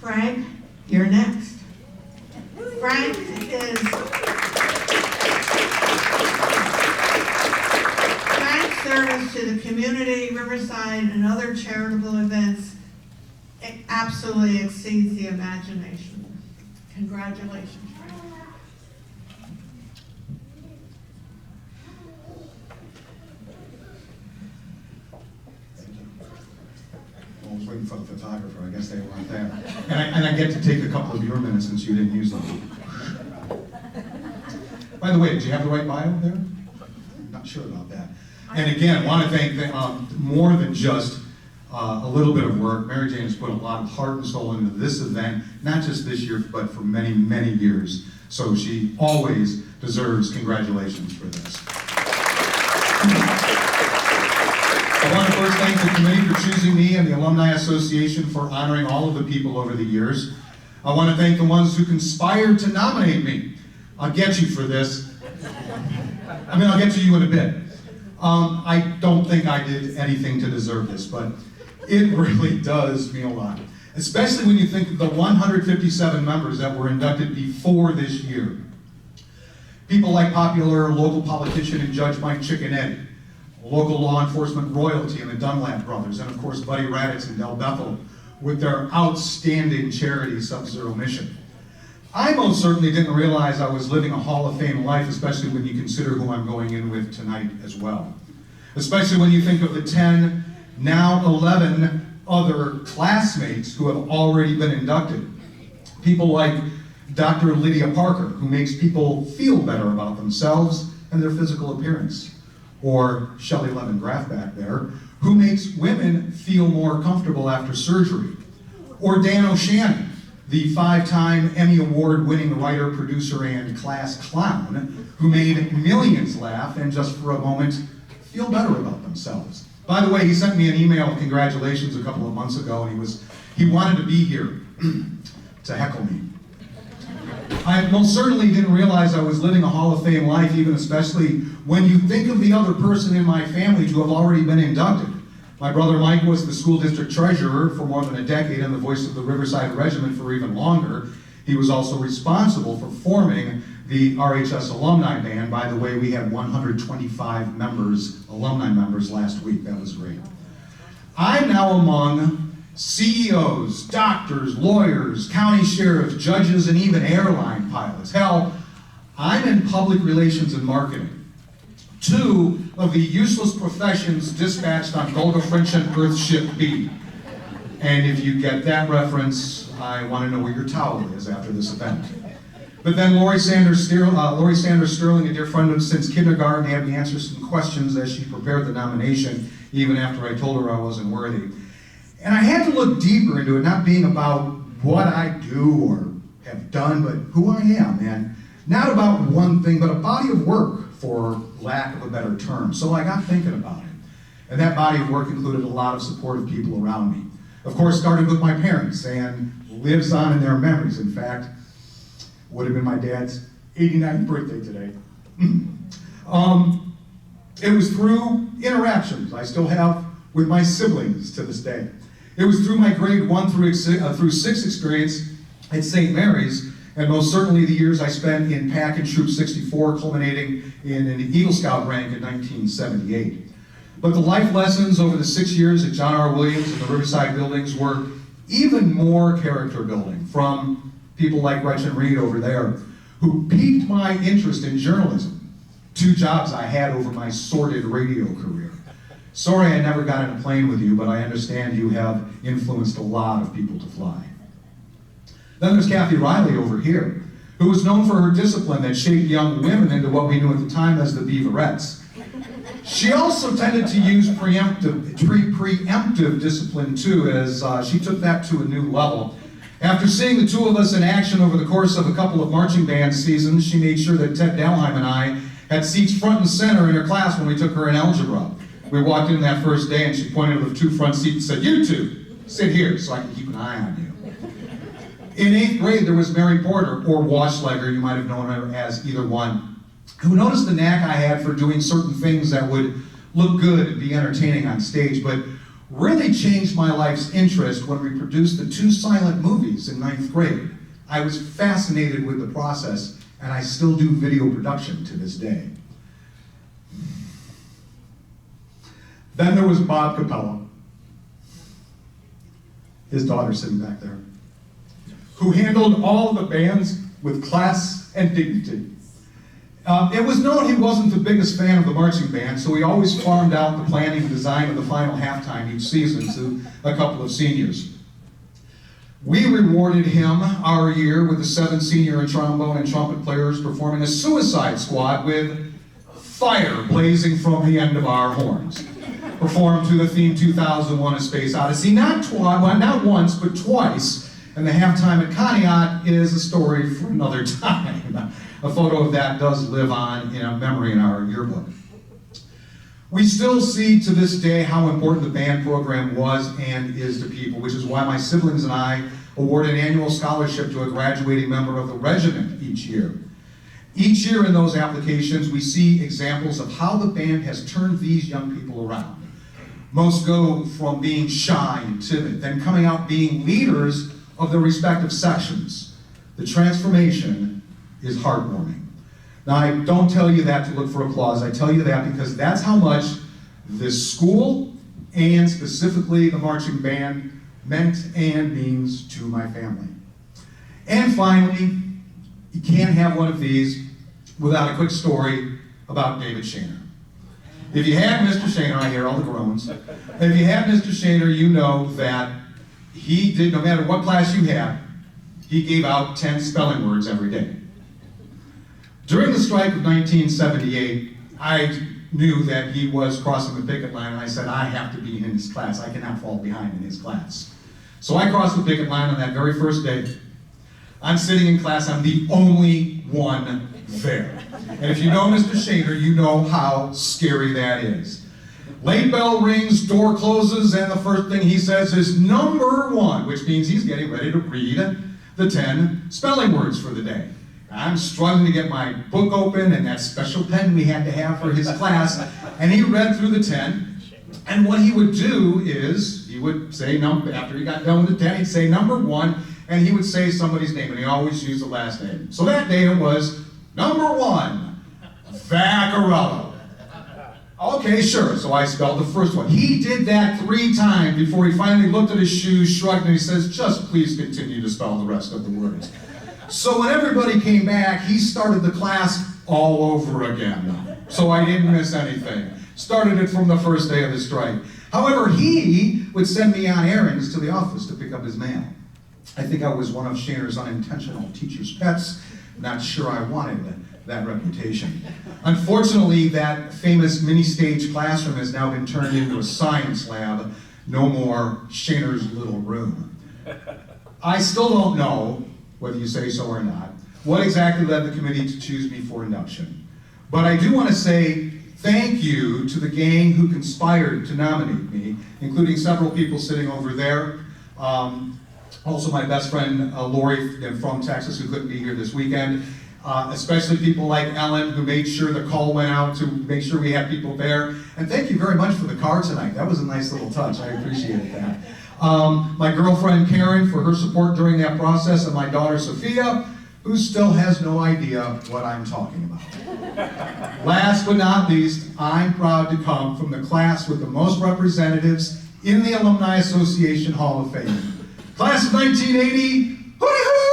Frank, you're next. Frank's service to the community, Riverside, and other charitable events, it absolutely exceeds the imagination. Congratulations, Frank. I was waiting for the photographer. I guess they weren't there. And I get to take a couple of your minutes since you didn't use them. By the way, did you have the right bio there? I'm not sure about that. And again, I want to thank more than just a little bit of work. Mary Jane has put a lot of heart and soul into this event, not just this year, but for many, many years. So she always deserves congratulations for this. I want to first thank the committee for choosing me and the Alumni Association for honoring all of the people over the years. I want to thank the ones who conspired to nominate me. I'll get you for this. I'll get to you in a bit. I don't think I did anything to deserve this, but it really does mean a lot. Especially when you think of the 157 members that were inducted before this year. People like popular local politician and Judge Mike Chickanetti, local law enforcement royalty and the Dunlap brothers, and of course Buddy Raditz and Del Bethel with their outstanding charity Sub-Zero mission. I most certainly didn't realize I was living a Hall of Fame life, especially when you consider who I'm going in with tonight as well. Especially when you think of the 10, now 11 other classmates who have already been inducted. People like Dr. Lydia Parker, who makes people feel better about themselves and their physical appearance. Or Shelley Lemon Graff back there, who makes women feel more comfortable after surgery. Or Dan O'Shannon, the 5-time Emmy Award-winning writer, producer, and class clown, who made millions laugh and just for a moment feel better about themselves. By the way, he sent me an email of congratulations a couple of months ago, and he wanted to be here to heckle me. I most certainly didn't realize I was living a Hall of Fame life, even especially when you think of the other person in my family to have already been inducted. My brother Mike was the school district treasurer for more than a decade and the voice of the Riverside Regiment for even longer. He was also responsible for forming the RHS Alumni Band. By the way, we had 125 members, alumni members last week. That was great. I'm now among CEOs, doctors, lawyers, county sheriffs, judges, and even airline pilots. Hell, I'm in public relations and marketing. 2 of the useless professions dispatched on Golga Friendship Earthship B. And if you get that reference, I want to know where your towel is after this event. But then Lori Sanders Sterling, a dear friend since kindergarten, had me answer some questions as she prepared the nomination, even after I told her I wasn't worthy. And I had to look deeper into it, not being about what I do or have done, but who I am, and not about one thing, but a body of work, for lack of a better term. So I got thinking about it. And that body of work included a lot of supportive people around me. Of course, starting with my parents, and lives on in their memories. In fact, would have been my dad's 89th birthday today. It was through interactions I still have with my siblings to this day. It was through my grade 1 through 6 experience at St. Mary's, and most certainly the years I spent in Pack and Troop 64, culminating in an Eagle Scout rank in 1978. But the life lessons over the 6 years at John R. Williams and the Riverside buildings were even more character building from people like Gretchen Reed over there, who piqued my interest in journalism, 2 jobs I had over my sordid radio career. Sorry I never got in a plane with you, but I understand you have influenced a lot of people to fly. Then there's Kathy Riley over here, who was known for her discipline that shaped young women into what we knew at the time as the Beaverettes. She also tended to use preemptive discipline too, as she took that to a new level. After seeing the 2 of us in action over the course of a couple of marching band seasons, she made sure that Ted Dalheim and I had seats front and center in her class when we took her in algebra. We walked in that first day and she pointed to the 2 front seats and said, "You 2, sit here so I can keep an eye on you." In 8th grade, there was Mary Porter, or Washlegger, you might have known her as either one, who noticed the knack I had for doing certain things that would look good and be entertaining on stage, but really changed my life's interest when we produced the 2 silent movies in 9th grade. I was fascinated with the process, and I still do video production to this day. Then there was Bob Capella, his daughter sitting back there, who handled all the bands with class and dignity. It was known he wasn't the biggest fan of the marching band, so he always farmed out the planning and design of the final halftime each season to a couple of seniors. We rewarded him our year with the 7 senior and trombone and trumpet players performing a Suicide Squad with fire blazing from the end of our horns, performed to the theme 2001: A Space Odyssey, not once, but twice. And the halftime at Conneaut is a story for another time. A photo of that does live on in a memory in our yearbook. We still see to this day how important the band program was and is to people, which is why my siblings and I award an annual scholarship to a graduating member of the regiment each year. Each year in those applications, we see examples of how the band has turned these young people around. Most go from being shy and timid, then coming out being leaders of their respective sections. The transformation is heartwarming. Now, I don't tell you that to look for applause. I tell you that because that's how much this school, and specifically the marching band, meant and means to my family. And finally, you can't have one of these without a quick story about David Shaner. If you had Mr. Shaner, I hear all the groans. If you had Mr. Shaner, you know that he did, no matter what class you had, he gave out 10 spelling words every day. During the strike of 1978, I knew that he was crossing the picket line, and I said, I have to be in his class. I cannot fall behind in his class. So I crossed the picket line on that very first day. I'm sitting in class, I'm the only one there. And if you know Mr. Shaner, you know how scary that is. Late bell rings, door closes, and the first thing he says is number 1, which means he's getting ready to read the 10 spelling words for the day. I'm struggling to get my book open and that special pen we had to have for his class, and he read through the 10, and what he would do is, he would say, after he got done with the 10, he'd say number 1, and he would say somebody's name, and he always used the last name. So that day it was number 1, Vaccarello. Okay, sure, so I spelled the first one. He did that 3 times before he finally looked at his shoes, shrugged, and he says, just please continue to spell the rest of the words. So when everybody came back, he started the class all over again. So I didn't miss anything. Started it from the first day of the strike. However, he would send me on errands to the office to pick up his mail. I think I was one of Shaner's unintentional teacher's pets. Not sure I wanted that reputation. Unfortunately, that famous mini-stage classroom has now been turned into a science lab. No more Shaner's little room. I still don't know, whether you say so or not, what exactly led the committee to choose me for induction. But I do want to say thank you to the gang who conspired to nominate me, including several people sitting over there. Also my best friend, Lori from Texas, who couldn't be here this weekend. Especially people like Ellen, who made sure the call went out to make sure we had people there. And thank you very much for the car tonight. That was a nice little touch. I appreciate that. My girlfriend Karen for her support during that process, and my daughter Sophia, who still has no idea what I'm talking about. Last but not least, I'm proud to come from the class with the most representatives in the Alumni Association Hall of Fame. Class of 1980, hooty hoo!